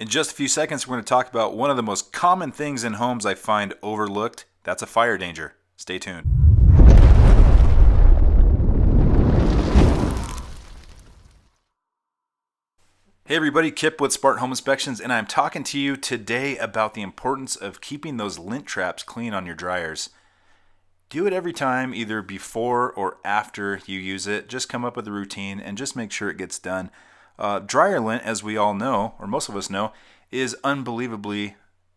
In just a few seconds, we're going to talk about one of the most common things in homes I find overlooked. That's a fire danger. Stay tuned. Hey everybody, Kip with Spartan Home Inspections, and I'm talking to you today about the importance of keeping those lint traps clean on your dryers. Do it every time, either before or after you use it. Just come up with a routine and just make sure it gets done. Dryer lint, as we all know, or most of us know, is unbelievably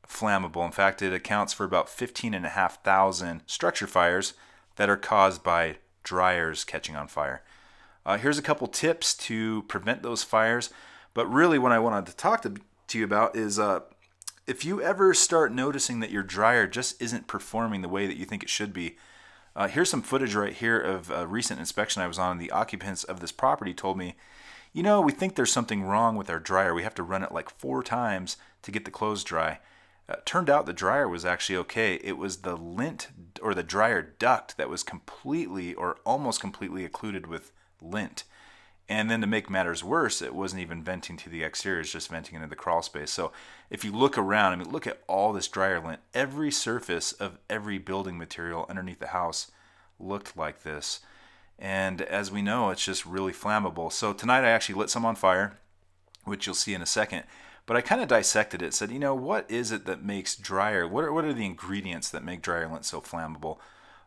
flammable. In fact, it accounts for about 15,500 structure fires that are caused by dryers catching on fire. Here's a couple tips to prevent those fires. But really what I wanted to talk to you about is if you ever start noticing that your dryer just isn't performing the way that you think it should be. Here's some footage right here of a recent inspection I was on. The occupants of this property told me, you know, we think there's something wrong with our dryer. We have to run it like 4 times to get the clothes dry. Turned out the dryer was actually okay. It was the lint or the dryer duct that was completely or almost completely occluded with lint. And then to make matters worse, it wasn't even venting to the exterior, it's just venting into the crawl space. So if you look around, I mean, look at all this dryer lint. Every surface of every building material underneath the house looked like this. And as we know, it's just really flammable. So tonight I actually lit some on fire, which you'll see in a second. But I kind of dissected it, said, you know, what is it that makes dryer, what are the ingredients that make dryer lint so flammable?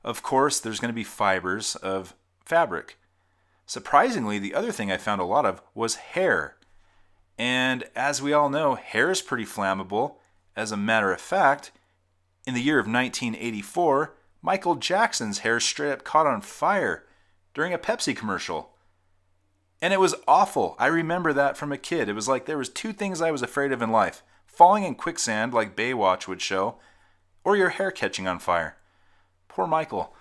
Of course, there's going to be fibers of fabric. Surprisingly, the other thing I found a lot of was hair. And as we all know, hair is pretty flammable. As a matter of fact, in the year of 1984, Michael Jackson's hair straight up caught on fire during a Pepsi commercial. And it was awful. I remember that from a kid. It was like there was 2 things I was afraid of in life. Falling in quicksand like Baywatch would show, or your hair catching on fire. Poor Michael.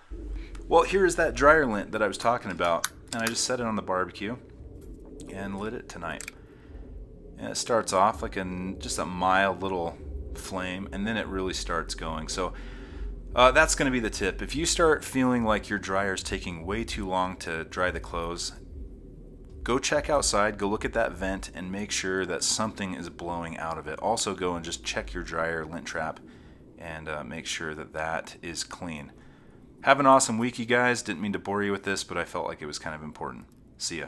Well, here's that dryer lint that I was talking about. And I just set it on the barbecue and lit it tonight. And it starts off like just a mild little flame, and then it really starts going. So that's going to be the tip. If you start feeling like your dryer's taking way too long to dry the clothes, go check outside, go look at that vent, and make sure that something is blowing out of it. Also go and just check your dryer lint trap and make sure that that is clean. Have an awesome week, you guys. Didn't mean to bore you with this, but I felt like it was kind of important. See ya.